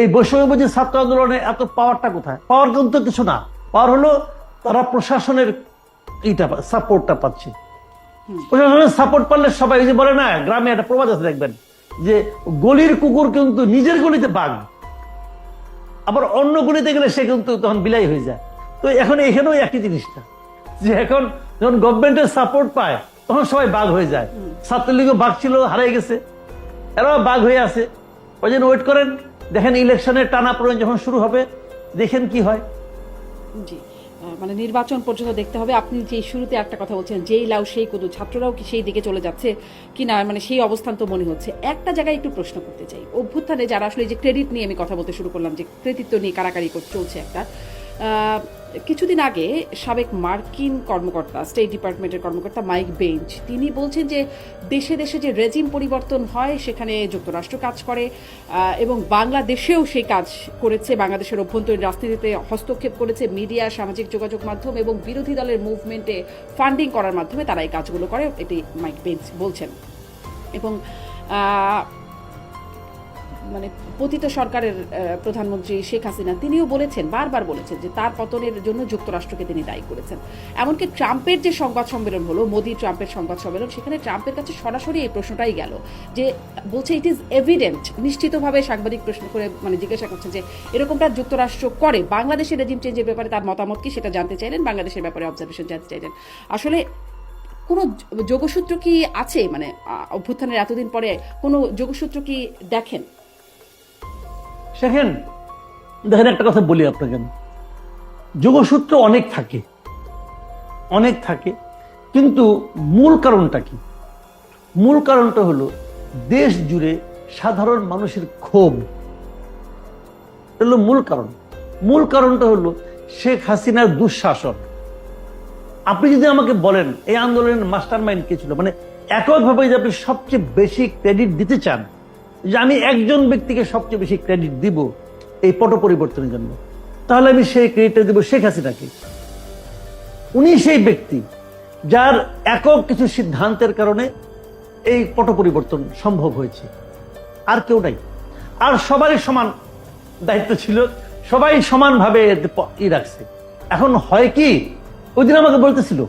এই বৈষম্যবিরোধী ছাত্র আন্দোলনে এত পাওয়ারটা কোথায়? পাওয়ার কিন্তু কিছু না, পাওয়ার হলো তারা প্রশাসনের সাপোর্টটা পাচ্ছে। প্রশাসনের সাপোর্ট পারলে সবাই, যে বলে না গ্রামে একটা প্রবাদ আছে দেখবেন, যে গলির কুকুর কিন্তু নিজের গলিতে বাঘ, আবার অন্য গলিতে গেলে সে কিন্তু তখন বিলাই হয়ে যায়। তো এখন এখানেও একই জিনিসটা, যে এখন যখন গভর্নমেন্টের সাপোর্ট পায় তখন সবাই বাঘ হয়ে যায়। ছাত্রলীগও বাঘ ছিল, হারিয়ে গেছে, এরাও বাঘ হয়ে আছে। ওই জন্য ওয়েট করেন, দেখেন ইলেকশনের টানা পড়েন যখন শুরু হবে, দেখেন কি হয়। জি, মানে নির্বাচন পর্যন্ত দেখতে হবে। আপনি যে শুরুতে একটা কথা বলছেন, যেই লাউ সেই কুদু, ছাত্ররাও কি সেই দিকে চলে যাচ্ছে কি না, মানে সেই অবস্থান তো মনে হচ্ছে। একটা জায়গায় একটু প্রশ্ন করতে চাই, অভ্যুত্থানে যারা আসলে যে ক্রেডিট নিয়ে আমি কথা বলতে শুরু করলাম, যে কৃতিত্ব নিয়ে কারাকারি চলছে একটা, কিছুদিন আগে সাবেক মার্কিন কর্মকর্তা, স্টেট ডিপার্টমেন্টের কর্মকর্তা মাইক বেঞ্চ, তিনি বলছেন যে দেশে দেশে যে রেজিম পরিবর্তন হয় সেখানে যুক্তরাষ্ট্র কাজ করে, এবং বাংলাদেশেও সেই কাজ করেছে, বাংলাদেশের অভ্যন্তরীণ রাজনীতিতে হস্তক্ষেপ করেছে, মিডিয়া, সামাজিক যোগাযোগ মাধ্যম এবং বিরোধী দলের মুভমেন্টে ফান্ডিং করার মাধ্যমে তারা এই কাজগুলো করে, এটি মাইক বেঞ্চ বলছেন। এবং মানে পতিত সরকারের প্রধানমন্ত্রী শেখ হাসিনা তিনিও বলেছেন, বারবার বলেছেন যে তার পতনের জন্য যুক্তরাষ্ট্রকে তিনি দায়ী করেছেন। এমনকি ট্রাম্পের যে সংবাদ সম্মেলন হলো, মোদি ট্রাম্পের সংবাদ সম্মেলন, সেখানে ট্রাম্পের কাছে সরাসরি এই প্রশ্নটাই গেল, যে বলছে ইট ইজ এভিডেন্ট, নিশ্চিতভাবে সাংবাদিক প্রশ্ন করে মানে জিজ্ঞাসা করছেন যে এরকমটা যুক্তরাষ্ট্র করে, বাংলাদেশের রেজিম চেঞ্জের ব্যাপারে তার মতামত কি সেটা জানতে চাইলেন, বাংলাদেশের ব্যাপারে অবজারভেশন জানতে চাইলেন। আসলে কোনো যোগসূত্র কি আছে, মানে অভ্যুত্থানের এতদিন পরে কোনো যোগসূত্র কি দেখেন? দেখেন একটা কথা বলি আপনাকে, যোগসূত্র অনেক থাকে, কিন্তু মূল কারণটা কি? মূল কারণটা হলো দেশ জুড়ে সাধারণ মানুষের ক্ষোভ, হলো মূল কারণ। মূল কারণটা হলো শেখ হাসিনার দুঃশাসন। আপনি যদি আমাকে বলেন এই আন্দোলনের মাস্টার মাইন্ড কে ছিল, মানে এককভাবে যদি আপনি সবচেয়ে বেশি ক্রেডিট দিতে চান, যে আমি একজন ব্যক্তিকে সবচেয়ে বেশি ক্রেডিট দিব এই পট পরিবর্তনের জন্য, তাহলে আমি সেই ক্রেডিটটা দিব শেখ হাসিনাকে। উনি সেই ব্যক্তি যার একক কিছু সিদ্ধান্তের কারণে এই পট পরিবর্তন সম্ভব হয়েছে, আর কেউ নাই। আর সবারই সমান দায়িত্ব ছিল, সবাই সমানভাবে রাখছে। এখন হয় কি, ওই দিন আমাকে বলতেছিল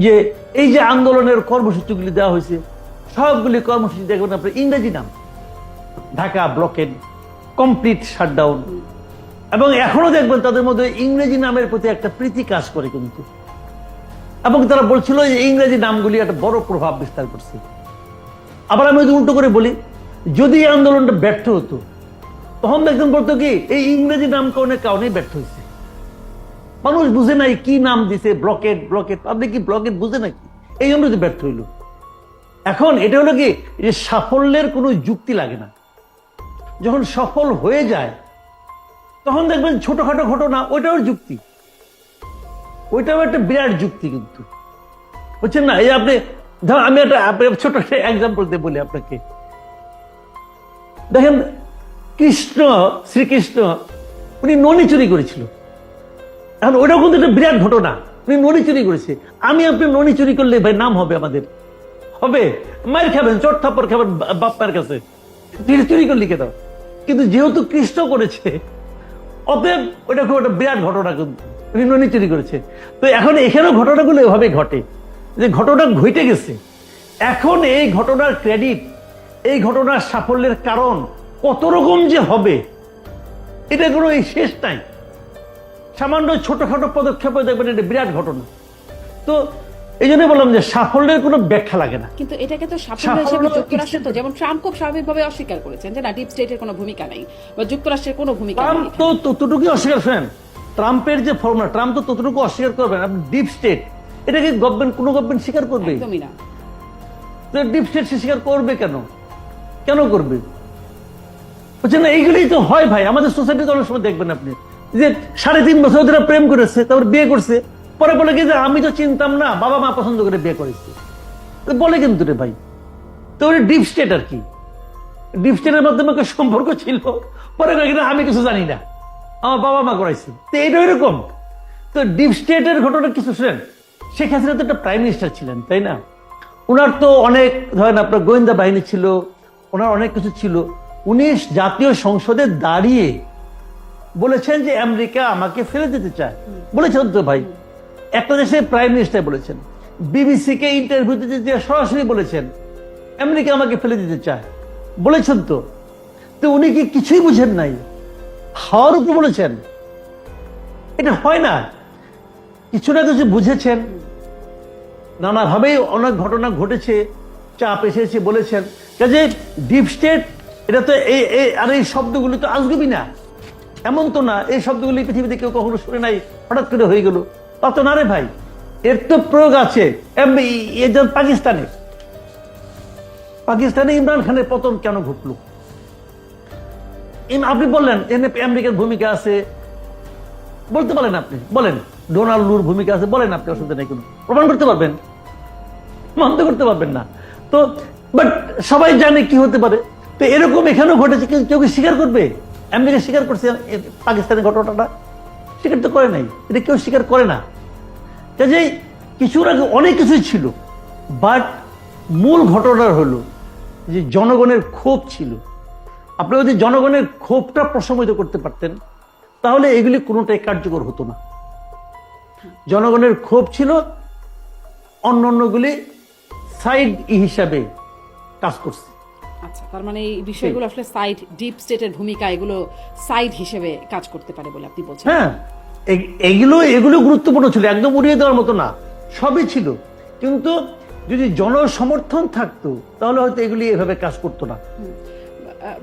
যে এই যে আন্দোলনের কর্মসূচিগুলি দেওয়া হয়েছে, সবগুলি কর্মসূচি দেখবেন আপনার ইংরেজি নাম, ঢাকা ব্লকেড, কমপ্লিট শাটডাউন, এবং এখনো দেখবেন তাদের মধ্যে ইংরেজি নামের প্রতি একটা প্রীতি কাজ করে কিন্তু। এবং তারা বলছিল যে ইংরেজি নামগুলি একটা বড় প্রভাব বিস্তার করছে। আবার আমি যদি উল্টো করে বলি, যদি এই আন্দোলনটা ব্যর্থ হতো, তখন একজন বলতো কি এই ইংরেজি নামকরণের কারণেই ব্যর্থ হয়েছে, মানুষ বুঝে নাই কি নাম দিছে, ব্লকেড আপনি কি ব্লকেড বুঝে নাকি, এই জন্য যে ব্যর্থ হইল। এখন এটা হলো কি, যে সাফল্যের কোনো যুক্তি লাগে না, যখন সফল হয়ে যায় তখন দেখবেন ছোটখাটো ঘটনা ওইটাও যুক্তি, ওইটাও একটা বিরাট যুক্তি কিন্তু, বুঝছেন না? এই আপনি ধর, আমি একটা ছোট একটা এক্সাম্পল দিয়ে বলি আপনাকে। দেখেন শ্রীকৃষ্ণ উনি ননি চুরি করেছিল, এখন ওইটাও কিন্তু একটা বিরাট ঘটনা, উনি ননি চুরি করেছে। আমি আপনি ননি চুরি করলে ভাই নাম হবে, আমাদের হবে, মায়ের খাবেন, চট থাপ্পড় খাবেন বাপ মায়ের কাছে, চুরি করলে কে দাও। কিন্তু যেহেতু কৃষ্ণ করেছে, অতএব ওইটা খুব একটা বিরাট ঘটনা, কিন্তু উনি ননি চুরি করেছে। তো এখন এখানেও ঘটনাগুলো এভাবে ঘটে, যে ঘটনা ঘটে গেছে। এখন এই ঘটনার ক্রেডিট, এই ঘটনার সাফল্যের কারণ কত রকম যে হবে, এটা কোনো শেষ নাই। সামান্য ছোটখাটো পদক্ষেপে দেখবেন এটা বিরাট ঘটনা। তো এই জন্য বললাম যে সাফল্যের কোনো ব্যাখ্যা লাগে না। কিন্তু এটাকে তো সাফল্য হিসেবে যুক্তরাষ্ট্র, তো যেমন ট্রাম্প খুব স্বাভাবিকভাবে অস্বীকার করেছেন যে না, ডিপ স্টেটের কোনো ভূমিকা নেই বা যুক্তরাষ্ট্রের কোনো ভূমিকা নেই। ট্রাম্প তো ততটুকুই অস্বীকার করেন, ট্রাম্পের যে ফর্মুলা, ট্রাম্প তো ততটুকু অস্বীকার করবেন। আপনি ডিপ স্টেট, এটাকে কোনো গভর্নমেন্ট স্বীকার করবে? একদমই না। ডিপ স্টেট সে স্বীকার করবে কেন করবে? বুঝছেন না? এইগুলোই তো হয় ভাই আমাদের সোসাইটিতে। অনেক সময় দেখবেন আপনি যে 3.5 বছর ধরে প্রেম করেছে, তারপর বিয়ে করছে, পরে বলে কি যে আমি তো চিনতাম না, বাবা মা পছন্দ করে বিয়ে করেছে, বলে কিন্তু রে ভাই। তো ডিপ স্টেট আর কি, ডিপ স্টেটের মাধ্যমে সম্পর্ক ছিল, পরে আমি কিছু জানি না, আমার বাবা মা করাইছে। তো এইটা এরকম। তো ডিপ স্টেটের ঘটনা কিছু শুনেন, শেখ হাসিনা তো একটা প্রাইম মিনিস্টার ছিলেন, তাই না? ওনার তো অনেক ধরেন আপনার গোয়েন্দা বাহিনী ছিল, ওনার অনেক কিছু ছিল। উনি জাতীয় সংসদে দাঁড়িয়ে বলেছেন যে আমেরিকা আমাকে ফেলে দিতে চায়। বলেছেন তো ভাই, একটা দেশের প্রাইম মিনিস্টার বলেছেন, বিবিসি কে ইন্টারভিউ দিতে দিয়ে সরাসরি বলেছেন আমেরিকা আমাকে ফেলে দিতে চায়। বলেছেন তো। তো উনি কি কিছুই বুঝেন নাই? হাওয়ার উপর বলেছেন। এটা হয় না, কিছু না কিছু বুঝেছেন। নানাভাবেই অনেক ঘটনা ঘটেছে, চাপ এসেছে, বলেছেন। কাজে ডিপ স্টেট, এটা তো আর এই শব্দগুলি তো আজগুবি না, এমন তো না এই শব্দগুলি পৃথিবীতে কেউ কখনো শুনে নাই, হঠাৎ করে হয়ে গেল তা তো না রে ভাই। এর তো প্রয়োগ আছে। পাকিস্তানে ইমরান খানের পতন কেন ঘটলো? আপনি বললেন আমেরিকার ভূমিকা আছে, বলতে পারেন, আপনি বলেন ডোনাল্ড লুর ভূমিকা আছে, বলেন, আপনি অসুবিধা নেই, কোনো প্রমাণ করতে পারবেন? মানতে করতে পারবেন না তো। বাট সবাই জানে কি হতে পারে। তো এরকম এখানেও ঘটেছে, কেউ কি স্বীকার করবে? আমেরিকা স্বীকার করছে পাকিস্তানের ঘটনাটা? স্বীকার তো করে নাই, এটা কেউ স্বীকার করে না। কাজেই কিছুর আগে অনেক কিছুই ছিল, বাট মূল ঘটনা হলো যে জনগণের ক্ষোভ ছিল। আপনি যদি জনগণের ক্ষোভটা প্রশমিত করতে পারতেন তাহলে এগুলি কোনোটাই কার্যকর হতো না। জনগণের ক্ষোভ ছিল, অন্য অন্যগুলি সাইড হিসাবে কাজ করছে। আচ্ছা, তার মানে এই বিষয়গুলো আসলে সাইড, ডিপ স্টেটের ভূমিকা, এগুলো সাইড হিসেবে কাজ করতে পারে বলে আপনি বলছেন? হ্যাঁ, এগুলো গুরুত্বপূর্ণ ছিল, একদম উড়িয়ে দেওয়ার মতো না, সবই ছিল। কিন্তু যদি জনসমর্থন থাকতো তাহলে হয়তো এগুলি এভাবে কাজ করতো না।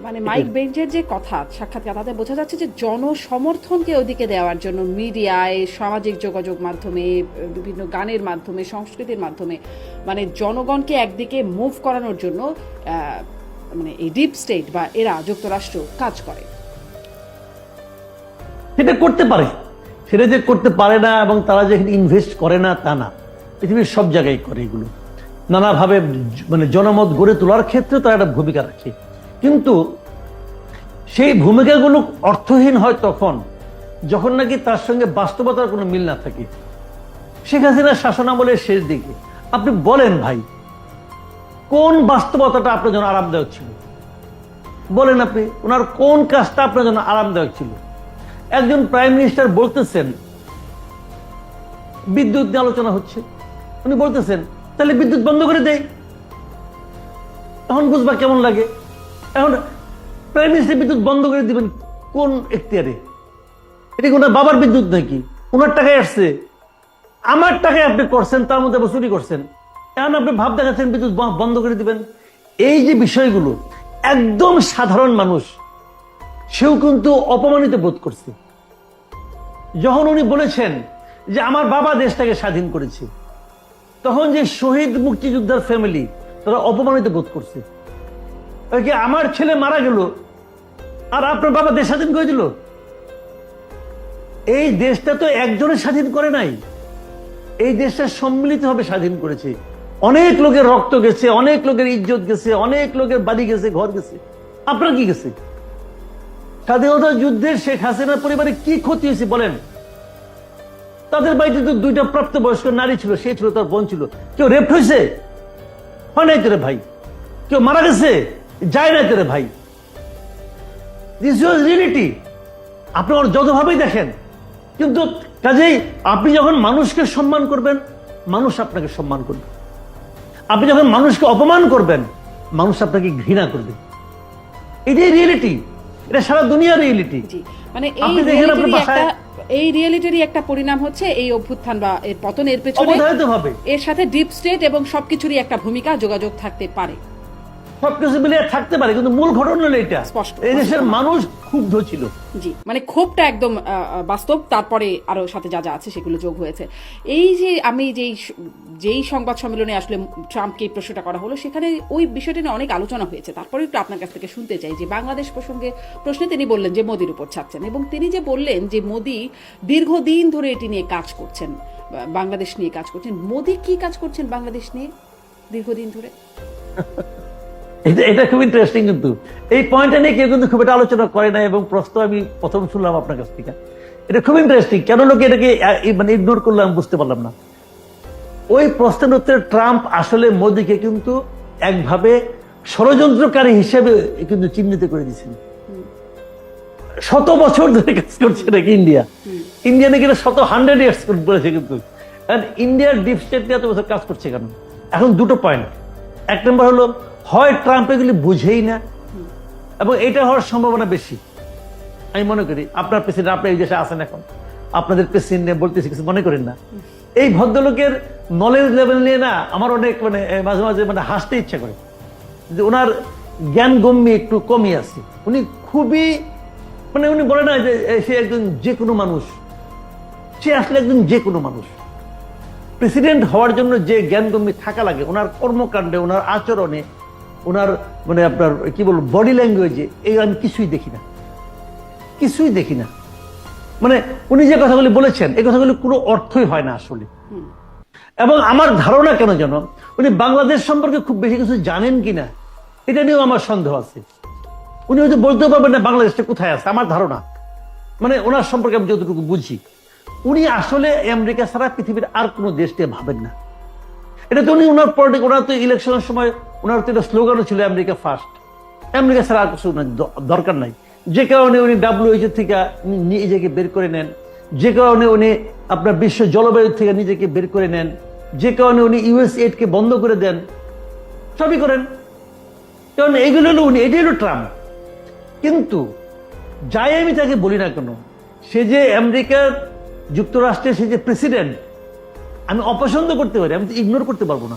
মানে মাইক বেঞ্চের যে কথা, সাক্ষাৎকার, তাতে বোঝা যাচ্ছে যে জনসমর্থনকে ওদিকে দেওয়ার জন্য মিডিয়ায়, সামাজিক যোগাযোগ মাধ্যমে, বিভিন্ন গানের মাধ্যমে, সংস্কৃতির মাধ্যমে, মানে জনগণকে একদিকে মুভ করানোর জন্য মানে এই ডিপ স্টেট বা এরা, যুক্তরাষ্ট্র কাজ করে। সেটা করতে পারে, সেটা যে করতে পারে না এবং তারা যে ইনভেস্ট করে না তা না, পৃথিবীর সব জায়গায় করে এগুলো। নানাভাবে মানে জনমত গড়ে তোলার ক্ষেত্রে তারা একটা ভূমিকা রাখে, কিন্তু সেই ভূমিকাগুলো অর্থহীন হয় তখন যখন নাকি তার সঙ্গে বাস্তবতার কোনো মিল না থাকে। শেখ হাসিনার শাসনামলের শেষ দিকে আপনি বলেন ভাই, কোন বাস্তবতাটা আপনার জন্য আরামদায়ক ছিল? বলেন আপনি, ওনার কোন কাজটা আপনার জন্য আরামদায়ক ছিল? একজন প্রাইম মিনিস্টার বলতেছেন বিদ্যুৎ নিয়ে আলোচনা হচ্ছে, উনি বলতেছেন তাহলে বিদ্যুৎ বন্ধ করে দেয়, তখন বুঝবা কেমন লাগে। এখন প্রাইম মিনিস্টার বিদ্যুৎ বন্ধ করে দিবেন কোন এখতিয়ারে? এটা কি ওনার বাবার বিদ্যুৎ নাকি? ওনার টাকায় আসছে, আমার টাকায় আপনি করছেন, তার মধ্যে আবার চুরি করছেন। এখন আপনি ভাব দেখাচ্ছেন বিদ্যুৎ বন্ধ করে দিবেন। এই যে বিষয়গুলো, একদম সাধারণ মানুষ সেও কিন্তু অপমানিত বোধ করছে যখন উনি বলেছেন যে আমার বাবা দেশটাকে স্বাধীন করেছে। তখন যে শহীদ মুক্তিযোদ্ধার ফ্যামিলি, তারা অপমানিত বোধ করছে। আমার ছেলে মারা গেল আর আপনার বাবা দেশ স্বাধীন করে দিল। এই দেশটা তো একজনের স্বাধীন করে নাই, এই দেশটা সম্মিলিতভাবে স্বাধীন করেছে। অনেক লোকের রক্ত গেছে, অনেক লোকের ইজ্জত গেছে, অনেক লোকের বাড়ি গেছে, ঘর গেছে। আপনার কি গেছে? স্বাধীনতা যুদ্ধের শেখ হাসিনার পরিবারে কি ক্ষতি হয়েছে বলেন? তাদের বাড়িতে তো 2টা প্রাপ্তবয়স্ক নারী ছিল, সে ছিল, তার বোন ছিল। কেউ রেপ হয়েছে? হয় নাই তোরে ভাই। কেউ মারা গেছে? যায় নাই তোরে ভাই। This was reality. আপনি যতভাবেই দেখেন, কিন্তু কাজেই আপনি যখন মানুষকে সম্মান করবেন, মানুষ আপনাকে সম্মান করবে। আপনি যখন মানুষকে অপমান করবেন, মানুষ আপনাকে ঘৃণা করবে। এটাই রিয়েলিটি, এটা সারা দুনিয়ার রিয়েলিটি। মানে এই রিয়েলিটিরই একটা পরিণাম হচ্ছে এই অভ্যুত্থান বা এর পতনের পেছনে এর সাথে ডিপ স্টেট এবং সবকিছুরই একটা ভূমিকা, যোগাযোগ থাকতে পারে, সবকিছু মিলিয়ে থাকতে পারে। কিন্তু মূল ঘটনা হলো এটা, এই দেশের মানুষ ক্ষুব্ধ ছিল। জি, মানে ক্ষোভটা একদম বাস্তব, তারপরে আরো সাথে যা যা আছে সেগুলো যোগ হয়েছে। এই যে আমি যেই সংবাদ সম্মেলনে আসলে ট্রাম্পকে এই প্রশ্নটা করা হলো, সেখানে ওই বিষয়টা নিয়ে অনেক আলোচনা হয়েছে। তারপরে একটু আপনার কাছ থেকে শুনতে চাই যে বাংলাদেশ প্রশ্নে তিনি বললেন যে মোদির উপর ছাড়ছেন, এবং তিনি যে বললেন যে মোদি দীর্ঘদিন ধরে এটি নিয়ে কাজ করছেন, বাংলাদেশ নিয়ে কাজ করছেন। মোদি কি কাজ করছেন বাংলাদেশ নিয়ে দীর্ঘদিন ধরে? এটা খুব ইন্টারেস্টিং। কিন্তু এই পয়েন্টটা নিয়ে কেউ কিন্তু খুব একটা আলোচনা করে না, এবং প্রশ্ন আমি প্রথম শুনলাম আপনার কাছ থেকে। এটা খুব ইন্টারেস্টিং, কেন লোকে এটাকে মানে ইগনোর করলো আমি বুঝতে পারলাম না। ওই প্রশ্নের উত্তরে ট্রাম্প আসলে মোদিকে কিন্তু একভাবে ষড়যন্ত্রকারী হিসেবে কিন্তু চিহ্নিত করে দিয়েছেন। শত বছর ধরে কাজ করছে নাকি ইন্ডিয়া, ইন্ডিয়া নাকি 100 ইয়ার্স বলেছে, কিন্তু ইন্ডিয়ার ডিপ স্টেট এত বছর কাজ করছে কেন? এখন দুটো পয়েন্ট। এক নম্বর হলো, হয় ট্রাম্প এগুলি বুঝেই না, এবং এটা হওয়ার সম্ভাবনা বেশি। আমি মনে করি আপনার প্রেসিডেন্ট, আপনি এই দেশে আছেন এখন, আপনাদের প্রেসিডেন্ট নিয়ে বলতেছি, কিছু মনে করেন না। এই ভদ্রলোকের নলেজ লেভেল নিয়ে না আমার অনেক মাঝে মাঝে হাসতে ইচ্ছা করে, যে ওনার জ্ঞান গম্যি একটু কমই আছে। উনি খুবই উনি বলে না যে সে একজন যে কোনো মানুষ, সে আসলে একজন যে কোনো মানুষ। প্রেসিডেন্ট হওয়ার জন্য যে জ্ঞানগম্যি থাকা লাগে, ওনার কর্মকাণ্ডে, ওনার আচরণে, ওনার আপনার কি বলবো বডি ল্যাঙ্গুয়েজে, এই আমি কিছুই দেখি না, কিছুই দেখি না। উনি যে কথাগুলি বলেছেন, এই কথাগুলি কোনো অর্থই হয় না আসলে। এবং আমার ধারণা কেন যেন উনি বাংলাদেশ সম্পর্কে খুব বেশি কিছু জানেন কিনা, এটা নিয়েও আমার সন্দেহ আছে। উনি হয়তো বলতেও পারবেন না বাংলাদেশটা কোথায় আছে। আমার ধারণা ওনার সম্পর্কে আমি যতটুকু বুঝি, উনি আসলে আমেরিকা ছাড়া পৃথিবীর আর কোনো দেশ নিয়ে ভাবেন না। এটা তো উনি ওনার ওনার তো ইলেকশনের সময় ওনার তো একটা স্লোগানও ছিল, আমেরিকা ফার্স্ট, আমেরিকা ছাড়া আর কিছু দরকার নাই। যে কারণে উনি WHO থেকে নিজেকে বের করে নেন, যে কারণে উনি আপনার বিশ্ব জলবায়ু থেকে নিজেকে বের করে নেন, যে কারণে উনি USAID-কে বন্ধ করে দেন, সবই করেন। কারণ এইগুলো হলো উনি, এটাই হলো ট্রাম্প। কিন্তু যাই আমি তাকে বলি না কেন, সে যে আমেরিকার যুক্তরাষ্ট্রের সে যে প্রেসিডেন্ট, আমি অপছন্দ করতে পারি, আমি তো ইগনোর করতে পারবো না।